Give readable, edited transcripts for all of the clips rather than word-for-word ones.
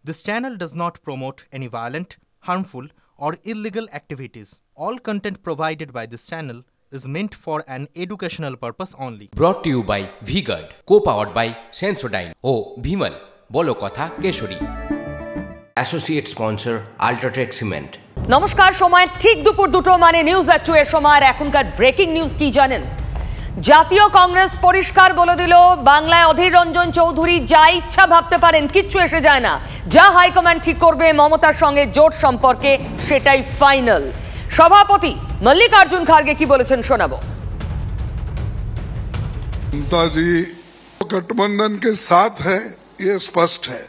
This channel does not promote any violent, harmful, or illegal activities. All content provided by this channel is meant for an educational purpose only. Brought to you by V-Guard, co-powered by Sensodyne O Bhimal, বলো কথা Keshari. Associate sponsor Ultratech Cement। নমস্কার, সময় ঠিক দুপুর 2টো মানে news এট 2 এর সময়। এখনকার ব্রেকিং নিউজ কি জানেন? জাতীয় কংগ্রেস পরিষ্কার বলে দিল, বাংলায় অধীর রঞ্জন চৌধুরী যা ইচ্ছা ভাবতে পারেন, কিচ্ছু এসে যায় না। যা হাইকমান্ড ঠিক করবে মমতার সঙ্গে জোট সম্পর্কে সেটাই ফাইনাল। সভাপতি মল্লিকার্জুন খারগে কি বলেছেন শোনাবো। ममता जी गठबंधन के साथ है, ये स्पष्ट है।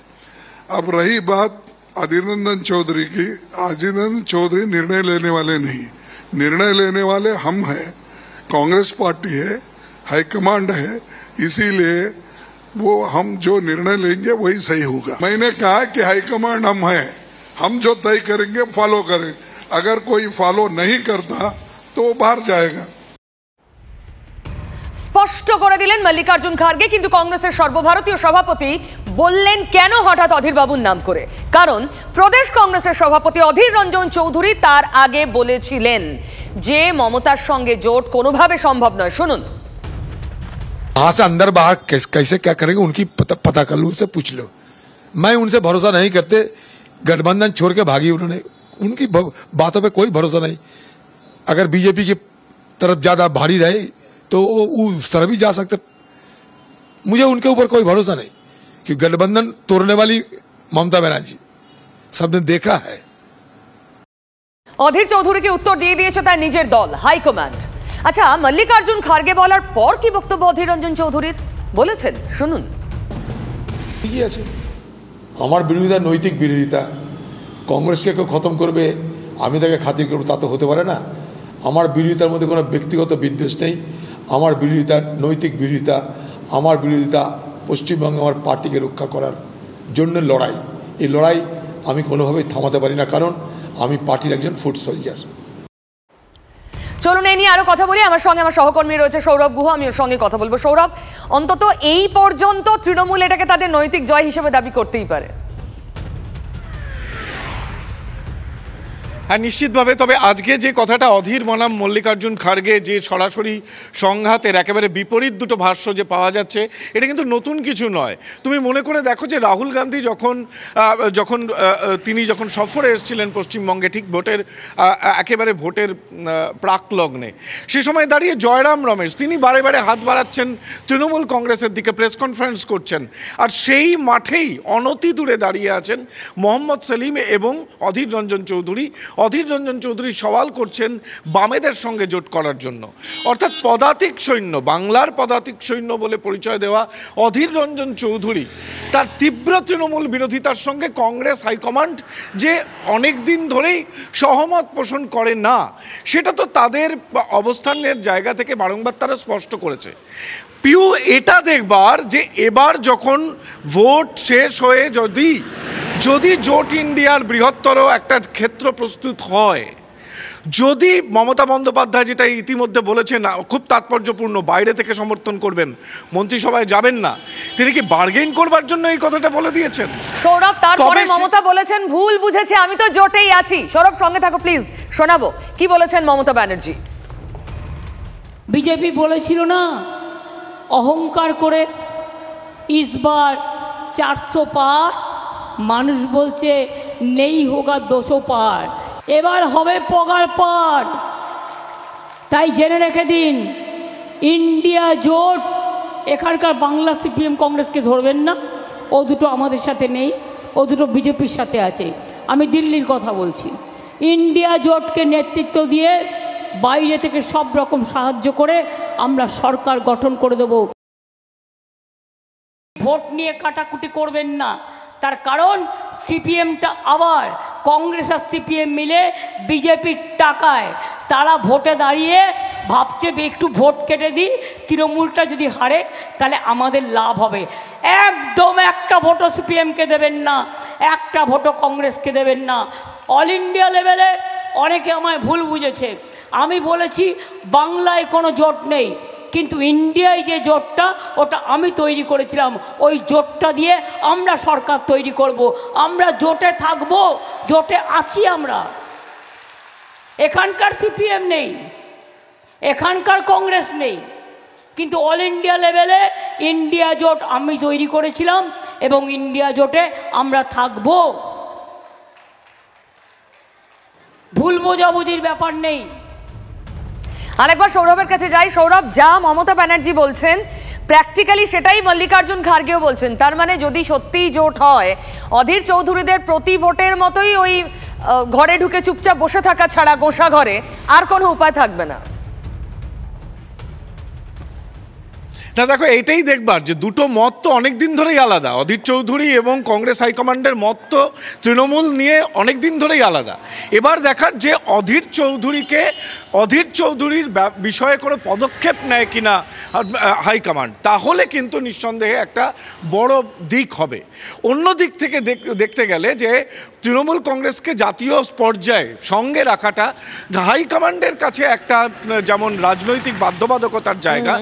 अब रही बात अधीर रंजन चौधरी की, अधीर रंजन चौधरी निर्णय लेने वाले नहीं, निर्णय लेने वाले हम हैं, कांग्रेस पार्टी है, हाईकमांड है, इसीलिए वो हम जो निर्णय लेंगे वही सही होगा। मैंने कहा कि हाईकमांड हम हैं, हम जो तय करेंगे फॉलो करें, अगर कोई फॉलो नहीं करता तो वो बाहर जाएगा। স্পষ্ট করে দিলেন মল্লিকার্জুন খারগে। কিন্তু কংগ্রেসের সর্বভারতীয় সভাপতি বললেন কেন হঠাৎ অধীর বাবুর নাম করে। কারণ প্রদেশ কংগ্রেসের সভাপতি অধীর রঞ্জন চৌধুরী তার আগে বলেছিলেন যে মমতার সঙ্গে জোট কোনোভাবে সম্ভব নয়। শুনুন। वहां से अंदर बाहर कैसे क्या करेंगे उनकी पता कर लो, उनसे पूछ लो। मैं उनसे भरोसा नहीं करते, गठबंधन छोड़ के भागी उन्होंने, उनकी बातों पे कोई भरोसा नहीं। अगर बीजेपी की तरफ ज्यादा भारी रहे तो उस तरह भी जा सकते। मुझे उनके ऊपर कोई भरोसा नहीं कि गठबंधन तोड़ने वाली ममता बनर्जी सबने देखा है। অধীর চৌধুরীকে উত্তর দিয়ে দিয়েছে তার নিজের দল হাইকমান্ড। আচ্ছা, মল্লিকার্জুন খারগে বলার পর কি বক্তব্য অধীর রঞ্জন চৌধুরীর বলেছেন শুনুন। ঠিকই আছে, আমার বিরোধিতা নৈতিক বিরোধিতা, কংগ্রেসকে কেউ খতম করবে আমি তাকে খাতির করবো তা তো হতে পারে না। আমার বিরোধিতার মধ্যে কোনো ব্যক্তিগত বিদ্বেষ নেই, আমার বিরোধিতা নৈতিক বিরোধিতা, আমার বিরোধিতা পশ্চিমবঙ্গে আমার পার্টিকে রক্ষা করার জন্য লড়াই। এই লড়াই আমি কোনোভাবেই থামাতে পারি না, কারণ আমি পার্টির একজন ফুট সোলজার। চলুন এই নিয়ে আরো কথা বলি। আমার সঙ্গে আমার সহকর্মী রয়েছে সৌরভ গুহ, আমি ওর সঙ্গে কথা বলবো। সৌরভ, অন্তত এই পর্যন্ত তৃণমূল এটাকে তাদের নৈতিক জয় হিসেবে দাবি করতেই পারে। হ্যাঁ, নিশ্চিতভাবে। তবে আজকে যে কথাটা অধীর বনাম মল্লিকার্জুন খারগে যে সরাসরি সংঘাতের একেবারে বিপরীত দুটো ভাষ্য যে পাওয়া যাচ্ছে, এটা কিন্তু নতুন কিছু নয়। তুমি মনে করে দেখো যে রাহুল গান্ধী যখন সফরে এসেছিলেন পশ্চিমবঙ্গে, ঠিক একেবারে ভোটের প্রাক লগ্নে, সে সময় দাঁড়িয়ে জয়রাম রমেশ তিনি বারে বারে হাত বাড়াচ্ছেন তৃণমূল কংগ্রেসের দিকে, প্রেস কনফারেন্স করছেন। আর সেই মাঠেই অনতি দূরে দাঁড়িয়ে আছেন মোহাম্মদ সেলিম এবং অধীর রঞ্জন চৌধুরী। অধীর রঞ্জন চৌধুরী সওয়াল করছেন বামেদের সঙ্গে জোট করার জন্য, অর্থাৎ পদাতিক সৈন্য, বাংলার পদাতিক সৈন্য বলে পরিচয় দেওয়া অধীর রঞ্জন চৌধুরী তার তীব্র তৃণমূল বিরোধিতার সঙ্গে কংগ্রেস হাইকমান্ড যে অনেক দিন ধরেই সহমত পোষণ করে না, সেটা তো তাদের অবস্থানের জায়গা থেকে বারংবার তারা স্পষ্ট করেছে। পিউ এটা দেখবার যে এবার যখন ভোট শেষ হয়ে যদি জোট ইন্ডিয়ার বৃহত্তর একটা ক্ষেত্র প্রস্তুত হয়, যদি মমতা বন্দ্যোপাধ্যায় যেটা ইতিমধ্যে বলেছেন খুব তাৎপর্যপূর্ণ, বাইরে থেকে সমর্থন করবেন, মন্ত্রিসভায় যাবেন না, তিনি কি বার্গেইন করবার জন্য এই কথাটা বলে দিয়েছেন? সৌরভ, তারপরে মমতা বলেছেন ভুল বুঝেছে, আমি তো জোটেই আছি। সৌরভ সঙ্গে থাকো প্লিজ, শোনাবো কি বলেছেন মমতা ব্যানার্জি। বিজেপি বলেছিল না অহংকার করে ইসবার 400 পার, মানুষ বলছে নেই হোগা 200 পার, এবার হবে পগার পার। তাই জেনে রেখে দিন, ইন্ডিয়া জোট এখানকার বাংলা সিপিএম কংগ্রেসকে ধরবেন না, ও দুটো আমাদের সাথে নেই, ও দুটো বিজেপির সাথে আছে। আমি দিল্লির কথা বলছি। ইন্ডিয়া জোটকে নেতৃত্ব দিয়ে বাইরে থেকে সব রকম সাহায্য করে আমরা সরকার গঠন করে দেব। ভোট নিয়ে কাটাকুটি করবেন না, তার কারণ সিপিএমটা আবার কংগ্রেস আর সিপিএম মিলে বিজেপির টাকায় তারা ভোটে দাঁড়িয়ে ভাবছে একটু ভোট কেটে দিই, তৃণমূলটা যদি হারে তাহলে আমাদের লাভ হবে। একদম একটা ভোটও সিপিএমকে দেবেন না, একটা ভোটও কংগ্রেসকে দেবেন না। অল ইন্ডিয়া লেভেলে অনেকে আমায় ভুল বুঝেছে। আমি বলেছি বাংলায় কোনো জোট নেই, কিন্তু ইন্ডিয়ায় যে জোটটা ওটা আমি তৈরি করেছিলাম, ওই জোটটা দিয়ে আমরা সরকার তৈরি করব, আমরা জোটে থাকবো, জোটে আছি আমরা। এখানকার সিপিএম নেই, এখানকার কংগ্রেস নেই, কিন্তু অল ইন্ডিয়া লেভেলে ইন্ডিয়া জোট আমি তৈরি করেছিলাম এবং ইন্ডিয়া জোটে আমরা থাকব। ভুল বোঝাবুঝির ব্যাপার নেই। আরেকবার সৌরভের কাছে যাই। সৌরভ, যা মমতা ব্যানার্জি বলছেন প্র্যাকটিক্যালি সেটাই মল্লিকার্জুন খার্গেও বলছেন। তার মানে যদি সত্যিই জোট হয়, অধীর চৌধুরীদের প্রতি ভোটের মতোই ওই ঘরে ঢুকে চুপচাপ বসে থাকা ছাড়া গোসা ঘরে আর কোনো উপায় থাকবে না। না দেখো, এইটাই দেখবার যে দুটো মত তো অনেক দিন ধরেই আলাদা। অধীর চৌধুরী এবং কংগ্রেস হাইকমান্ডের মত তো তৃণমূল নিয়ে অনেক দিন ধরেই আলাদা। এবার দেখার যে অধীর চৌধুরীর বিষয়ে কোনো পদক্ষেপ নেয় কিনা হাইকমান্ড, তাহলে কিন্তু নিঃসন্দেহে একটা বড় দিক হবে। অন্য দিক থেকে দেখতে গেলে যে তৃণমূল কংগ্রেসকে জাতীয় পর্যায়ে সঙ্গে রাখাটা হাইকমান্ডের কাছে একটা যেমন রাজনৈতিক বাধ্যবাধকতার জায়গা,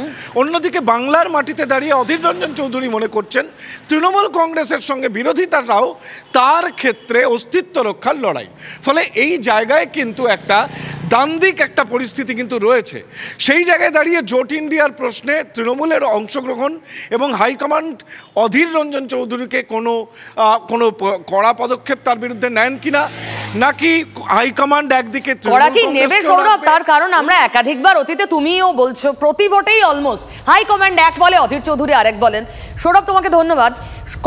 অন্যদিকে বাংলার মাটিতে দাঁড়িয়ে অধীর রঞ্জন চৌধুরী মনে করছেন তৃণমূল কংগ্রেসের সঙ্গে বিরোধিতারাও তার ক্ষেত্রে অস্তিত্ব রক্ষার লড়াই। ফলে এই জায়গায় কিন্তু একটা দ্বান্দ্বিক একটা পরিস্থিতি কিন্তু রয়েছে। সেই জায়গায় দাঁড়িয়ে জোট ইন্ডিয়ার প্রশ্নে তৃণমূলের অংশগ্রহণ এবং হাইকমান্ড অধীর রঞ্জন চৌধুরীকে কোনো কড়া পদক্ষেপ তার বিরুদ্ধে নেন কিনা, নাকি হাইকমান্ড একদিকে নেবে সৌরভ। তার কারণ আমরা একাধিকবার অতীতে, তুমিও বলছো, প্রতি ভোটেই অলমোস্ট হাইকমান্ড এক বলে, অধীর চৌধুরী আরেক বলেন। সৌরভ, তোমাকে ধন্যবাদ।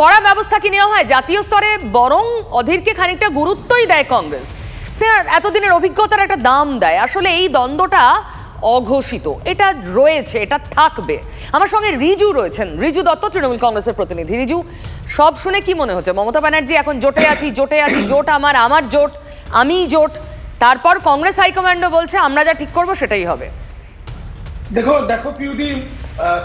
কড়া ব্যবস্থা কি নেওয়া হয় জাতীয় স্তরে? বরং অধীরকে খানিকটা গুরুত্বই দেয় কংগ্রেস, এতদিনের অভিজ্ঞতার একটা দাম দেয়। আসলে এই দ্বন্দ্বটা অঘোষিত, এটা রয়েছে, এটা থাকবে। আমার সঙ্গে রিজু রয়েছেন, রিজু দত্ত, তৃণমূল কংগ্রেসের প্রতিনিধি। রিজু, সব শুনে কি মনে হচ্ছে? মমতা ব্যানার্জি এখন জোটে আছি, জোট আমার জোট, আমি জোট, তারপর কংগ্রেস হাইকমান্ডও বলছে আমরা যা ঠিক করবো সেটাই হবে। দেখো পিউদি,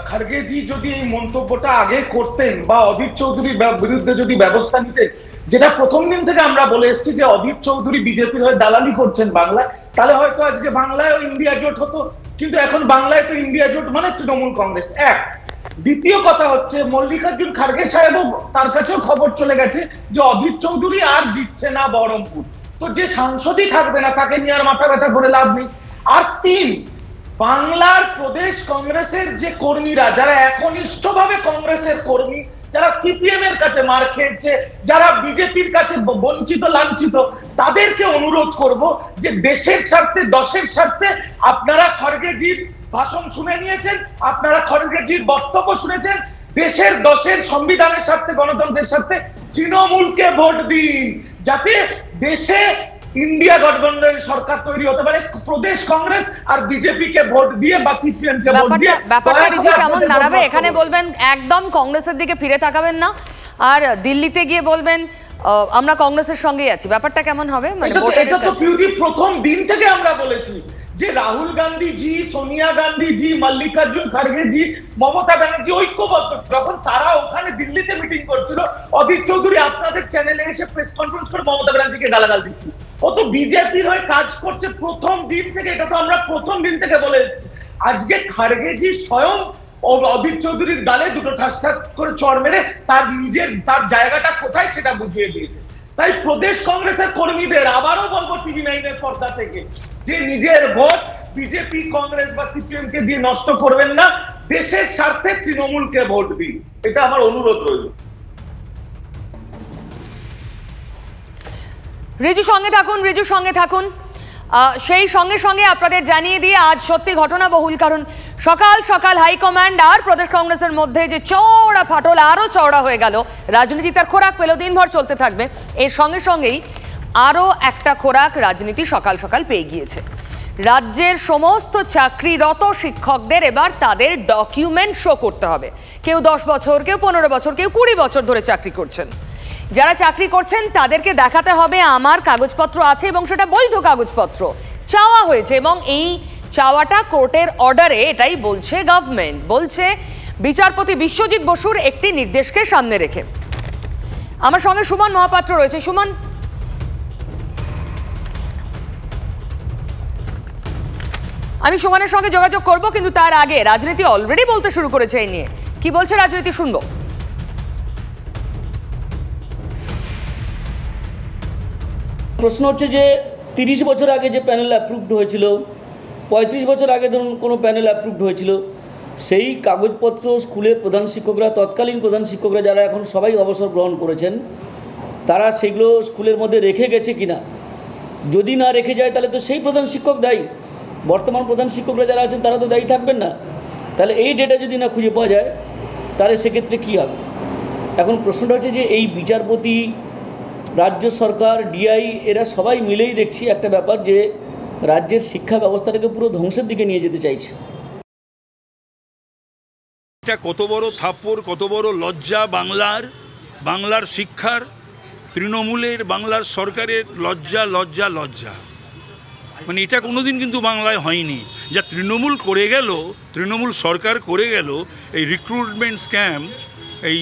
খার্গেজি যদি এই মন্তব্যটা আগে করতেন বা অধীর চৌধুরীর বিরুদ্ধে যদি ব্যবস্থা নিতেন, যেটা প্রথম দিন থেকে আমরা বলে এসেছি যে অধীর চৌধুরী বিজেপির হয়ে দালালি করছেন বাংলায়, তাহলে হয়তো আজকে বাংলায় ইন্ডিয়া জোট হতো। কিন্তু এখন বাংলায় তো ইন্ডিয়া জোট মানে তৃণমূল কংগ্রেস এক। দ্বিতীয় কথা হচ্ছে, মল্লিকার্জুন খার্গে সাহেবও তার কাছেও খবর চলে গেছে যে অধীর চৌধুরী আর জিতছে না বহরমপুর, তো যে সাংসদই থাকবে না তাকে নিয়ে আর মাথা ব্যথা করে লাভ নেই। আর তিন, বাংলার প্রদেশ কংগ্রেসের যে কর্মীরা, যারা একনিষ্ঠভাবে কংগ্রেসের কর্মী, যারা সিপিএম এর কাছে মার খেয়েছে, যারা বিজেপির কাছে বঞ্চিত লাঞ্ছিত, তাদেরকে অনুরোধ করব যে দেশের স্বার্থে, দশের স্বার্থে আপনারা খড়গেজির ভাষণ শুনে নিয়েছেন, আপনারা খড়গেজির বক্তব্য শুনেছেন, দেশের দশের সংবিধানের স্বার্থে, গণতন্ত্রের স্বার্থে তৃণমূলকে ভোট দিন, যাতে দেশে ইন্ডিয়া গঠবন্ধনের সরকার তৈরি হতে পারে। প্রদেশ কংগ্রেস আর বিজেপি কে ভোট দিয়ে বা সিপিএম কে ভোট দিয়ে ব্যাপারটা রিজু কেমন দাঁড়াবে? এখানে বলবেন একদম কংগ্রেসের দিকে ফিরে তাকাবেন না, আর দিল্লিতে গিয়ে বলবেন আমরা কংগ্রেসের সঙ্গেই আছি। ব্যাপারটা কেমন হবে? মানে এটা তো প্রথম দিন থেকে আমরা বলেছি যে রাহুল গান্ধী জি, সোনিয়া গান্ধী জি, মল্লিকার্জুন খার্গে জি, মমতা ব্যানার্জি ঐক্যবদ্ধ। যখন তারা ওখানে দিল্লিতে মিটিং করছিল, অধীর চৌধুরী আপনাদের চ্যানেলে এসে প্রেস কনফারেন্স করে মমতা ব্যানার্জিকে গালাগাল দিচ্ছি। ও তো বিজেপির হয়ে কাজ করছে প্রথম দিন থেকে, এটা তো আমরা প্রথম দিন থেকে বলে এসেছি। আজকে খার্গে জি স্বয়ং অধীর চৌধুরীর গালে দুটো ঠাস ঠাস করে চড় মেরে তার জায়গাটা কোথায় সেটা বুঝিয়ে দিয়েছে। তাই প্রদেশ কংগ্রেসের কর্মীদের আবারও বলবো টিভি 9 এর পর্দা থেকে যে নিজের ভোট বিজেপি, কংগ্রেস বা সিপিএম কে দিয়ে নষ্ট করবেন না, দেশের স্বার্থে তৃণমূলকে ভোট দিন, এটা আমার অনুরোধ রইল। রিজু সঙ্গে থাকুন। সেই সঙ্গে সঙ্গে আপনাদের জানিয়ে দিয়ে আজ সত্যি ঘটনা বহুল, কারণ সকাল সকাল হাইকমান্ড আর প্রদেশ কংগ্রেসের মধ্যে যে চওড়া ফাটল আরো চওড়া হয়ে গেল। রাজনীতি তার খোরাক পেল, দিনভর চলতে থাকবে। এর সঙ্গে সঙ্গেই আরো একটা খোরাক রাজনীতি সকাল সকাল পেয়ে গিয়েছে। রাজ্যের সমস্ত চাকরিরত শিক্ষকদের এবার তাদের ডকুমেন্ট শো করতে হবে। কেউ 10 বছর, কেউ 15 বছর, কেউ 20 বছর ধরে চাকরি করছেন। যারা চাকরি করছেন তাদেরকে দেখাতে হবে আমার কাগজপত্র আছে এবং সেটা বৈধ কাগজপত্র চাওয়া হয়েছে, এবং এই চাওয়াটা কোর্টের অর্ডারে, এটাই বলছে গভর্নমেন্ট, বলছে বিচারপতি বিশ্বজিৎ বসুর একটি নির্দেশকে সামনে রেখে। আমার সঙ্গে সুমন মহাপাত্র রয়েছে। সুমন, আমি সুমনের সঙ্গে যোগাযোগ করব, কিন্তু তার আগে রাজনীতি অলরেডি বলতে শুরু করেছে এই নিয়ে। কি বলছে রাজনীতি শুনবো। প্রশ্ন হচ্ছে যে 30 বছর আগে যে প্যানেল অ্যাপ্রুভড হয়েছিল, 35 বছর আগে ধরুন কোনো প্যানেল অ্যাপ্রুভড হয়েছিল, সেই কাগজপত্র স্কুলের প্রধান শিক্ষকরা, তৎকালীন প্রধান শিক্ষকরা যারা এখন সবাই অবসর গ্রহণ করেছেন, তারা সেগুলো স্কুলের মধ্যে রেখে গেছে কিনা। যদি না রেখে যায় তাহলে তো সেই প্রধান শিক্ষক দায়ী। বর্তমান প্রধান শিক্ষকরা যারা আছেন তারা তো দায়ী থাকবেন না। তাহলে এই ডেটা যদি না খুঁজে পাওয়া যায় তাহলে সেক্ষেত্রে কী হবে। এখন প্রশ্নটা হচ্ছে যে এই বিচারপতি, রাজ্য সরকার, ডিআই এরা সবাই মিলেই দেখছি একটা ব্যাপার যে রাজ্যের শিক্ষা ব্যবস্থাটাকে পুরো ধ্বংসের দিকে নিয়ে যেতে চাইছে। এটা কত বড় থাপ্পড়, কত বড় লজ্জা বাংলার শিক্ষার, তৃণমূলের, বাংলার সরকারের লজ্জা লজ্জা লজ্জা। মানে এটা কোনোদিন কিন্তু বাংলায় হয়নি। যা তৃণমূল করে গেল, তৃণমূল সরকার করে গেল, এই রিক্রুটমেন্ট স্ক্যাম, এই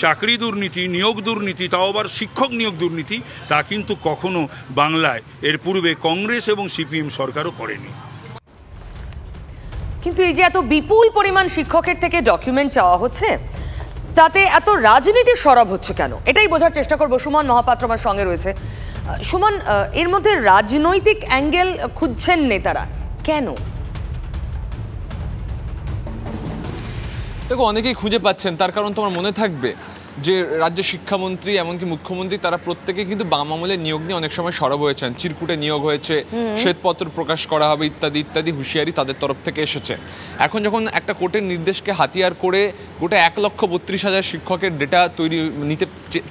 চাকরি দুর্নীতি, নিয়োগ দুর্নীতি, তাও আবার শিক্ষক নিয়োগ দুর্নীতি, তা কিন্তু কখনো বাংলায় এর পূর্বে কংগ্রেস এবং সিপিএম সরকারও করেনি। কিন্তু এই যে এত বিপুল পরিমাণ শিক্ষকের থেকে ডকুমেন্ট চাওয়া হচ্ছে, তাতে এত রাজনীতির সরব হচ্ছে কেন, এটাই বোঝার চেষ্টা করবো। সুমন মহাপাত্র আমার সঙ্গে রয়েছে। সুমন, এর মধ্যে রাজনৈতিক অ্যাঙ্গেল খুঁজছেন নেতারা কেন? দেখো, অনেকেই খুঁজে পাচ্ছেন, তার কারণ তোমার মনে থাকবে যে রাজ্যের শিক্ষামন্ত্রী এমনকি মুখ্যমন্ত্রী তারা প্রত্যেকে কিন্তু বাম আমলের নিয়োগ নিয়ে অনেক সময় সরব হয়েছেন। চিরকুটে নিয়োগ হয়েছে, শ্বেতপত্র প্রকাশ করা হবে ইত্যাদি ইত্যাদি হুঁশিয়ারি তাদের তরফ থেকে এসেছে। এখন যখন একটা কোর্টের নির্দেশকে হাতিয়ার করে গোটা 1,32,000 শিক্ষকের ডেটা নিতে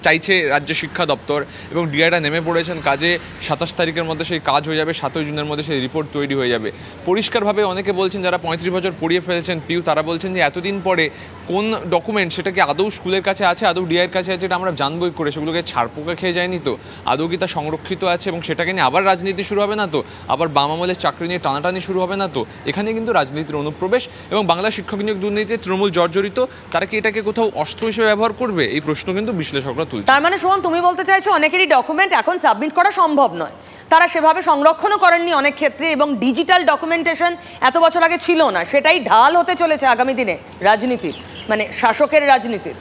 চাইছে রাজ্য শিক্ষা দপ্তর এবং ডিআইরা নেমে পড়েছেন কাজে, 27 তারিখের মধ্যে সেই কাজ হয়ে যাবে, 7 জুনের মধ্যে সেই রিপোর্ট তৈরি হয়ে যাবে। পরিষ্কারভাবে অনেকে বলছেন যারা 35 বছর পড়িয়ে ফেলেছেন পিউ, তারা বলছেন যে এতদিন পরে কোন ডকুমেন্ট সেটা কি আদৌ স্কুলের কাছে আছে, আদৌ ডিআইয়ের কাছে আছে, এটা আমরা জানবই করে, সেগুলোকে ছাড়পোকা খেয়ে যায়নি তো, আদৌ কি তা সংরক্ষিত আছে এবং সেটাকে নিয়ে আবার রাজনীতি শুরু হবে না তো, আবার বাম আমলের চাকরি নিয়ে টানাটানি শুরু হবে না তো। এখানে কিন্তু রাজনীতির অনুপ্রবেশ এবং বাংলা শিক্ষক নিয়োগ দুর্নীতিতে তৃণমূল জর্জরিত, তারা কি এটাকে কোথাও অস্ত্র হিসেবে ব্যবহার করবে, এই প্রশ্ন কিন্তু বিশ্লেষকরা তুলছে। তার মানে সুমন, তুমি বলতে চাইছো অনেকেরই ডকুমেন্ট এখন সাবমিট করা সম্ভব নয়, তারা সেভাবে সংরক্ষণও করেননি অনেক ক্ষেত্রে, এবং ডিজিটাল ডকুমেন্টেশন এত বছর আগে ছিল না, সেটাই ঢাল হতে চলেছে আগামী দিনে রাজনীতির, মানে শাসকের রাজনীতির।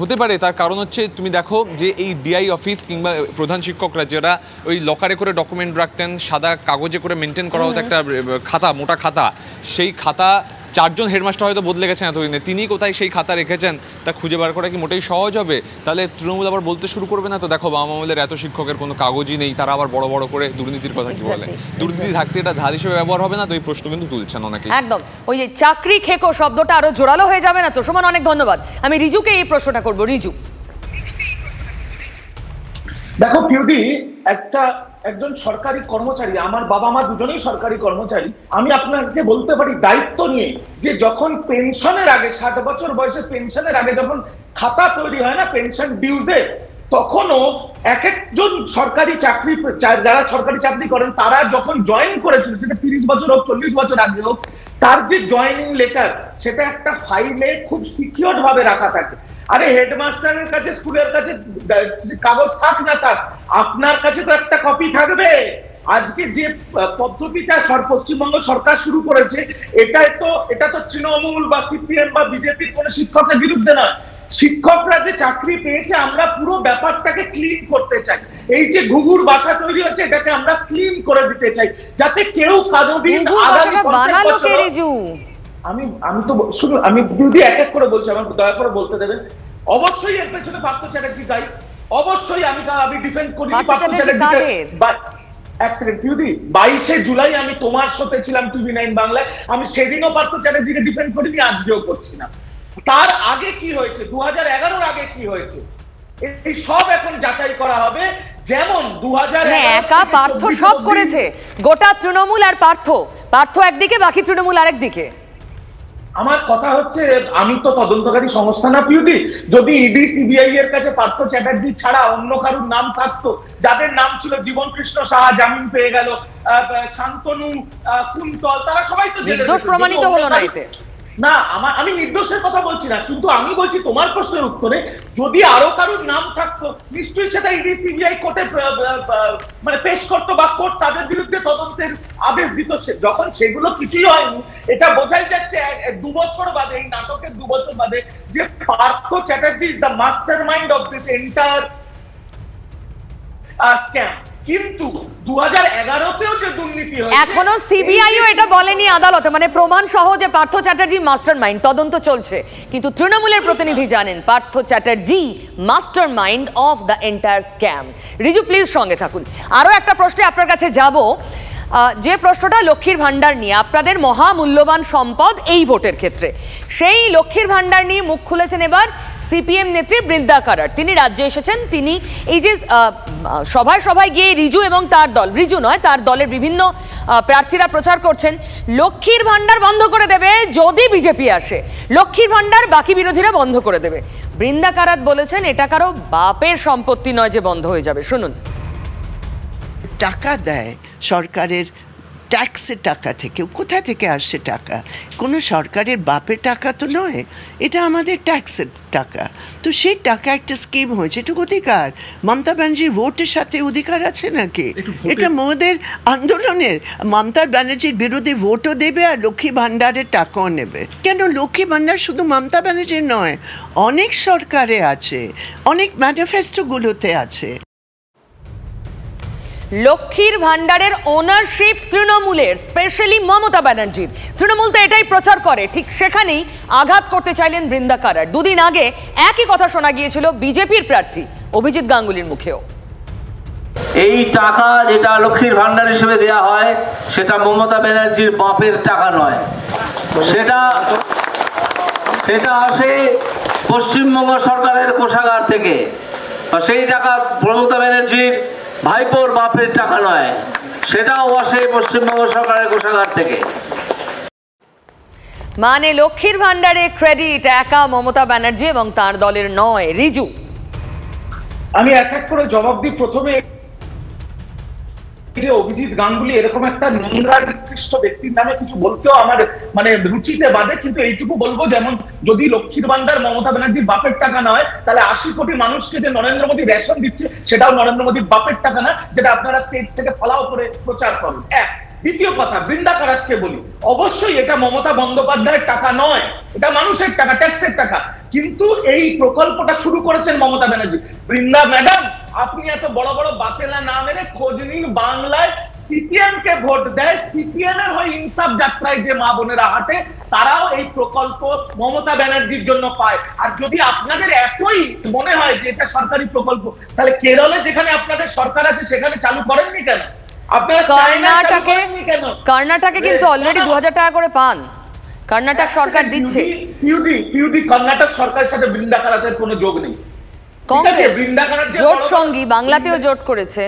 হতে পারে, তার কারণ হচ্ছে তুমি দেখো যে এই ডিআই অফিস কিংবা প্রধান শিক্ষকরা যারা ওই লকারে করে ডকুমেন্ট রাখতেন, সাদা কাগজে করে মেনটেন করা হতো একটা খাতা, মোটা খাতা, সেই খাতা 4 জন হেডমাস্টার হয়তো বদলে গেছেন এতদিনে, তিনি কোথায় সেই খাতা রেখেছেন তা খুঁজে বার করা কি মোটেই সহজ হবে? তাহলে তৃণমূল আবার বলতে শুরু করবে না তো দেখো বাম আমলের এত শিক্ষকের কোনো কাগজই নেই, তারা আবার বড় বড় করে দুর্নীতির কথা কি বলে, দুর্নীতি থাকতে এটা ধার হিসেবে ব্যবহার হবে না তো, এই প্রশ্ন কিন্তু তুলছেন অনেকেই। একদম, ওই যে চাকরি খেকো শব্দটা আরো জোরালো হয়ে যাবে না তো? সুমন, অনেক ধন্যবাদ। আমি রিজুকে এই প্রশ্নটা করবো। রিজু, দেখো পিউদি, একজন সরকারি কর্মচারী, আমার বাবা মা দুজনেই সরকারি কর্মচারী, আমি আপনাকে বলতে পারি দায়িত্ব নিয়ে যে যখন পেনশনের আগে 60 বছর বয়সে পেনশনের আগে যখন খাতা তৈরি হয় না পেনশন ডিউজে, তখনও এক একজন সরকারি চাকরি, যারা সরকারি চাকরি করেন তারা যখন জয়েন করেছিল, সেটা 30 বছর হোক 40 বছর আগে হোক, তার যে জয়েনিং লেটার সেটা একটা ফাইলে খুব সিকিউর ভাবে রাখা থাকে। আরে হেডমাস্টারের কাছে, স্কুলের কাছে কাগজ থাক না থাক, আপনার কাছে তো একটা কপি থাকবে। আজকে যে পদ্ধতিটা পশ্চিমবঙ্গ সরকার শুরু করেছে, এটা তো তৃণমূল বা সিপিএম বা বিজেপির কোন শিক্ষকের বিরুদ্ধে নয়। শিক্ষকরা যে চাকরি পেয়েছে, আমরা পুরো ব্যাপারটাকে ক্লিন করতে চাই। এই যে ঘুঘুর বাসা তৈরি হচ্ছে, এটাকে আমরা ক্লিন করে দিতে চাই, যাতে কেউ কারোদিন আমি তো শুধু আমি যদি এক এক করে বলছি, আমার দয়া করে বলতে দেবেন। অবশ্যই এর পেছনে পার্থ চ্যাটার্জি দায়ী, অবশ্যই আমি ডিফেন্ড করি পার্থ চ্যাটার্জিকে। এক সেকেন্ড পিউদি, 22শে জুলাই আমি তোমার সাথে ছিলাম TV9 বাংলায়, আমি সেদিনও পার্থ চ্যাটার্জিকে ডিফেন্ড করিনি, আজকেও করছি না। তার আগে কি হয়েছে, 2011-র আগে কি হয়েছে, এই সব এখন যাচাই করা হবে। যেমন 2011 একা পার্থ সব করেছে, গোটা তৃণমূল আর পার্থ একদিকে, বাকি তৃণমূল আরেকদিকে। আমার কথা হচ্ছে, আমি তো তদন্তকারী সংস্থা না পিউদি, যদি ইডি সিবিআই এর কাছে পার্থ চ্যাটার্জি ছাড়া অন্য কারোর নাম থাকতো, যাদের নাম ছিল জীবন কৃষ্ণ সাহা জামিন পেয়ে গেল, শান্তনু, কুন্তল, তারা সবাই তো নির্দোষ প্রমাণিত হলো না এতে। না আমি নির্দোষের কথা বলছি না, কিন্তু আমি বলছি তোমার প্রশ্নের উত্তরে যদি আরো কারোর নাম থাকতো নিশ্চয়ই সেটা ইডি সিবিআই কোর্টে মানে পেশ করতো বা কোর্ট তাদের বিরুদ্ধে তদন্তের আদেশ দিত। যখন সেগুলো কিছুই হয়নি, এটা বোঝাই যাচ্ছে 2 বছর বাদে, এই নাটকের 2 বছর বাদে, যে Partha Chatterjee is the master mind of this entire scam. কিন্তু 2011তেও যে দুর্নীতি হয়েছে, এখনো সিবিআইও এটা বলেনি আদালতে, মানে প্রমাণ সহ যে পার্থ চ্যাটার্জি মাস্টারমাইন্ড, তদন্ত চলছে। কিন্তু তৃণমূলের প্রতিনিধি জানেন Partha Chatterjee mastermind of the entire scam. Riju please সঙ্গে থাকুন। আরো একটা প্রশ্নে আপনার কাছে যাব, যে প্রশ্নটা লক্ষ্মীর ভান্ডার নিয়ে, আপনাদের মহামূল্যবান সম্পদ এই ভোটের ক্ষেত্রে। সেই লক্ষ্মীর ভান্ডার নিয়ে মুখ খুলেছেন এবার সিপিএম নেত্রী বৃন্দা কারাট। তিনি রাজ্যে এসেছেন, তিনি এই যে সভায় সভায় গিয়ে রিজু এবং তার দল, রিজু নয় তার দলের বিভিন্ন প্রার্থীরা প্রচার করছেন লক্ষ্মীর ভান্ডার বন্ধ করে দেবে যদি বিজেপি আসে, লক্ষ্মীর ভান্ডার বাকি বিরোধীরা বন্ধ করে দেবে। বৃন্দা কারাট বলেছেন এটা কারো বাপের সম্পত্তি নয় যে বন্ধ হয়ে যাবে। শুনুন। টাকা দেয় সরকারের ট্যাক্সের টাকা থেকে, কোথা থেকে আসছে টাকা? কোনো সরকারের বাপের টাকা তো নয়, এটা আমাদের ট্যাক্সের টাকা। তো সেই টাকা একটা স্কিম হয়েছে, এটা অধিকার। মমতা ব্যানার্জির ভোটের সাথে অধিকার আছে নাকি? এটা মোদের আন্দোলনের, মমতা ব্যানার্জির বিরুদ্ধে ভোটও দেবে আর লক্ষ্মী ভাণ্ডারের টাকাও নেবে। কেন? লক্ষ্মী ভাণ্ডার শুধু মমতা ব্যানার্জির নয়, অনেক সরকারে আছে, অনেক ম্যানিফেস্টোগুলোতে আছে। লক্ষ্মীর ভান্ডারের ওনারশিপ তৃণমূলের, স্পেশালি মমতা ব্যানার্জির। তৃণমূল তো এটাই প্রচার করে, ঠিক সেখানেই আঘাত করতে চাইলেন বৃন্দা কারাট। দুদিন আগে একই কথা শোনা গিয়েছিল বিজেপির প্রার্থী অভিজিৎ গাঙ্গুলির মুখেও। এই টাকা যেটা লক্ষ্মীর ভান্ডার হিসেবে দেওয়া হয় সেটা মমতা ব্যানার্জির বাপের টাকা নয়, সেটা আসে পশ্চিমবঙ্গ সরকারের কোষাগার থেকে। সেই টাকা মমতা ব্যানার্জির ভাইপোর বাপের টাকা নয়, সেটাও আসে পশ্চিমবঙ্গ সরকারের কোষাগার থেকে। মানে লক্ষ্মীর ভান্ডারের ক্রেডিট একা মমতা ব্যানার্জি এবং তার দলের নয়। রিজু, আমি এক এক করে জবাব দিই। প্রথমে যে অভিজিৎ গাঙ্গুলি এরকম একটা নোংরা নিকৃষ্ট ব্যক্তির নামে কিছু বলতেও আমার মানে রুচিতে বাদে, কিন্তু এইটুকু বলবো, যেমন যদি লক্ষ্মীর ভান্ডার মমতা ব্যানার্জির বাপের টাকা নয়, তাহলে 80 কোটি মানুষকে যে নরেন্দ্র মোদী রেশন দিচ্ছে সেটাও নরেন্দ্র মোদীর বাপের টাকা না, যেটা আপনারা স্টেজ থেকে ফলাও করে প্রচার করেন। এক। দ্বিতীয় কথা, বৃন্দা কারাটকে বলি, অবশ্যই এটা মমতা বন্দ্যোপাধ্যায়ের টাকা নয়, এটা মানুষের টাকা, ট্যাক্সের টাকা। কিন্তু এই প্রকল্পটা শুরু করেছেন মমতা ব্যানার্জি। বৃন্দা ম্যাডাম, আপনি এত বড় বড় বাতেলা না মেরে খোঁজ নিন বাংলায় সিপিএম কে ভোট দেয়, সিপিএম এর হয়ে ইনসাফ যাত্রায় যে মা বোনেরা হাঁটে তারাও এই প্রকল্প মমতা ব্যানার্জির জন্য পায়। আর যদি আপনাদের এতই মনে হয় যে এটা সরকারি প্রকল্প, তাহলে কেরলে যেখানে আপনাদের সরকার আছে সেখানে চালু করেননি কেন? কর্ণাটকে কিন্তু অলরেডি 2000 টাকা করে পান, কর্ণাটক সরকার দিচ্ছে। কর্ণাটক সরকারের সাথে বৃন্দা কারাটের কোনো যোগ নেই। কংগ্রেস জোট সঙ্গী বাংলাতেও জোট করেছে।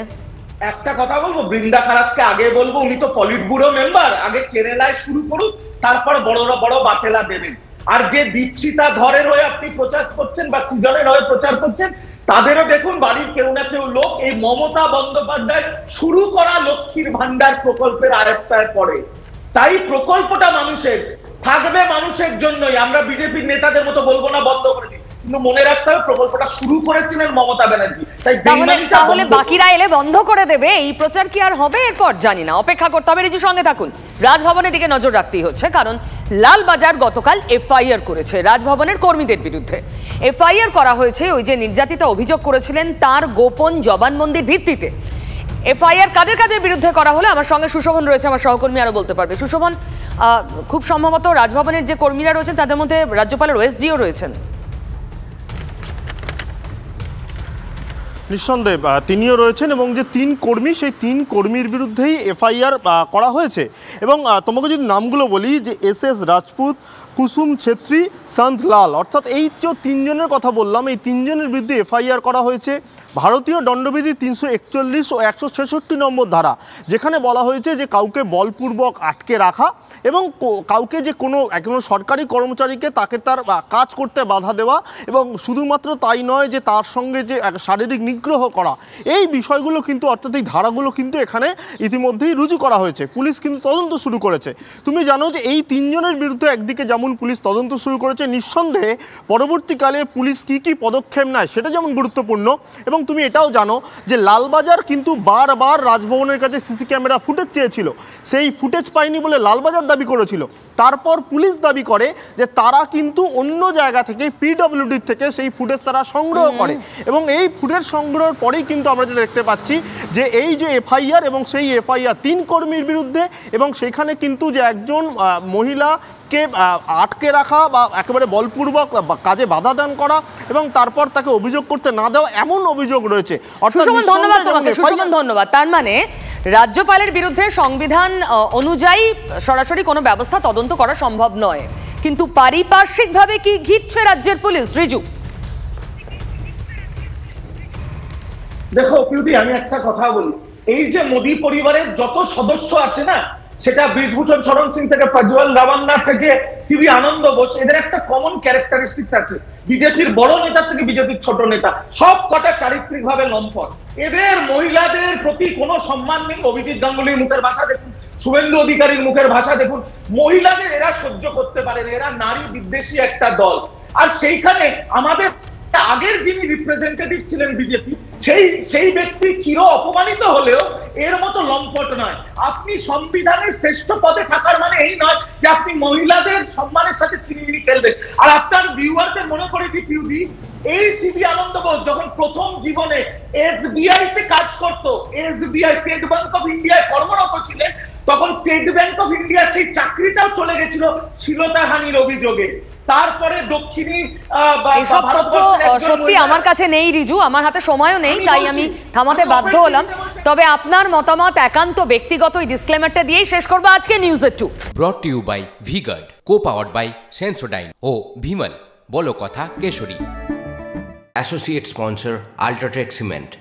একটা কথা বলবো, বৃন্দা কারাটকে আগে বলবো, উনি তো পলিট ব্যুরো মেম্বার, আগে কেরালায় শুরু করুন, তারপর বড় বড় বাতেলা দেবেন। আর যে দীপশিতা ধরের হয়ে আপনি প্রচার করছেন বা সৃজনের হয়ে প্রচার করছেন, তাদেরও দেখুন বাড়ির কেউ না কেউ লোক এই মমতা বন্দ্যোপাধ্যায় শুরু করা লক্ষ্মীর ভান্ডার প্রকল্পের আরেকটার পরে। তাই প্রকল্পটা মানুষের থাকবে, মানুষের জন্যই। আমরা বিজেপির নেতাদের মতো বলবো না বন্ধ করে দিই, কিন্তু মনে রাখতে হবে প্রকল্পটা শুরু করেছিলেন মমতা ব্যানার্জি। তাহলে বাকিরা এলে বন্ধ করে দেবে, এই প্রচার কি আর হবে এরপর? জানি না, অপেক্ষা করতে হবে। রিজু সঙ্গে থাকুন। রাজভবনের দিকে নজর রাখতেই হচ্ছে, কারণ লালবাজার গতকাল এফআইআর করেছে রাজভবনের কর্মীদের বিরুদ্ধে। এফআইআর করা হয়েছে ওই যে নির্যাতিতা অভিযোগ করেছিলেন তার গোপন জবানবন্দির ভিত্তিতে। এফআইআর কাদের কাদের বিরুদ্ধে করা হলো, আমার সঙ্গে সুশোভন রয়েছে, আমার সহকর্মী আরো বলতে পারবে। সুশোভন, খুব সম্ভবত রাজভবনের যে কর্মীরা রয়েছেন তাদের মধ্যে রাজ্যপালের ওএসডিও রয়েছেন। নিঃসন্দেহে তিনিও রয়েছেন, এবং যে 3 কর্মী, সেই 3 কর্মীর বিরুদ্ধেই এফআইআর করা হয়েছে। এবং তোমাকে যদি নামগুলো বলি, যে SS রাজপুত, কুসুম ছেত্রী, সন্ত লাল, অর্থাৎ এই যে 3 জনের কথা বললাম, এই 3 জনের বিরুদ্ধে এফআইআর করা হয়েছে ভারতীয় দণ্ডবিধি 341 ও 166 নম্বর ধারা, যেখানে বলা হয়েছে যে কাউকে বলপূর্বক আটকে রাখা এবং কাউকে যে কোনো সরকারি কর্মচারীকে তাকে তার কাজ করতে বাধা দেওয়া, এবং শুধুমাত্র তাই নয় যে তার সঙ্গে যে শারীরিক নিগ্রহ করা, এই বিষয়গুলো কিন্তু, অর্থাৎ এই ধারাগুলো কিন্তু এখানে ইতিমধ্যেই রুজু করা হয়েছে। পুলিশ কিন্তু তদন্ত তদন্ত শুরু করেছে। তুমি জানো যে এই 3 জনের বিরুদ্ধে একদিকে যেমন পুলিশ তদন্ত শুরু করেছে, নিঃসন্দেহে পরবর্তীকালে পুলিশ কি পদক্ষেপ নেয় সেটা যেমন গুরুত্বপূর্ণ। এবং তুমি এটাও জানো যে লালবাজার কিন্তু বারবার রাজভবনের কাছে সিসি ক্যামেরা ফুটেজ চেয়েছিল, সেই ফুটেজ পায়নি বলে লালবাজার দাবি করেছিল। তারপর পুলিশ দাবি করে যে তারা কিন্তু অন্য জায়গা থেকে পিডব্লিউডির থেকে সেই ফুটেজ তারা সংগ্রহ করে, এবং এই ফুটেজ সংগ্রহের পরেই কিন্তু আমরা যেটা দেখতে পাচ্ছি যে এই যে এফআইআর, এবং সেই এফআইআর 3 কর্মীর বিরুদ্ধে, এবং সেখানে কিন্তু যে একজন মহিলাকে আটকে রাখা বা একেবারে বলপূর্বক কাজে বাধা দান করা এবং তারপর তাকে অভিযোগ করতে না দেওয়া, এমন অভিযোগ রয়েছে। সুশোভন, ধন্যবাদ তোমাকে। সুশোভন, ধন্যবাদ। তার মানে রাজ্যপালের বিরুদ্ধে সংবিধান অনুযায়ী সরাসরি কোনো ব্যবস্থা তদন্ত করা সম্ভব নয়, কিন্তু পারিপার্শ্বিকভাবে কি ঘিরছে রাজ্যের পুলিশ? রিজু, দেখো পিউদি, আমি একটা কথা বলি, এই যে মোদী পরিবারের যত সদস্য আছে না, সেটা বৃজভূষণ শরণ সিং থেকে প্রজ্বল রাভান্না থেকে সিবি আনন্দ বোস, এদের একটা কমন ক্যারেক্টারিস্টিক্স আছে। বিজেপির বড় নেতা থেকে বিজেপির ছোট নেতা, সব কটা চারিত্রিক ভাবে লম্পট। এদের মহিলাদের প্রতি কোনো সম্মান নেই। অভিজিৎ গাঙ্গুলির মুখের ভাষা দেখুন, শুভেন্দু অধিকারীর মুখের ভাষা দেখুন, মহিলাদের এরা সহ্য করতে পারে না, এরা নারী বিদ্বেষী একটা দল। আর সেইখানে আমাদের আগের যিনি রিপ্রেজেন্টেটিভ ছিলেন বিজেপি, সেই ব্যক্তি চির অপমানিত হলেও এর মতো লম্পট নয়। আপনি সংবিধানের শ্রেষ্ঠ পদে থাকার মানে এই নয় যে আপনি মহিলাদের সম্মানের সাথে ছিনিমিনি খেলবেন। আর আপনার ভিউয়ারদের মনে করে দিই পিউদি, এই সিবি আনন্দ বোস যখন প্রথম জীবনে এসবিআই তে কাজ করত, এসবিআই স্টেট ব্যাংক অফ ইন্ডিয়ায় কর্মরত ছিলেন, তখন স্টেট ব্যাংক অফ ইন্ডিয়ার সেই চাকরিটাও চলে গেছিল শ্লীলতাহানির অভিযোগে। তারপরে দক্ষিণী এসব তথ্য সত্যি আমার কাছে নেই রিজু, আমার হাতে সময়ও নেই, তাই আমি থামাতে বাধ্য হলাম। তবে আপনার মতামত একান্ত ব্যক্তিগত, এই ডিসক্লেমারটা দিয়েই শেষ করবো আজকে নিউজের 2। Brought to you by V-Guard, co-powered by Sensodyne ও ভিমল, বলো কথা Kesari. Associate sponsor UltraTech cement.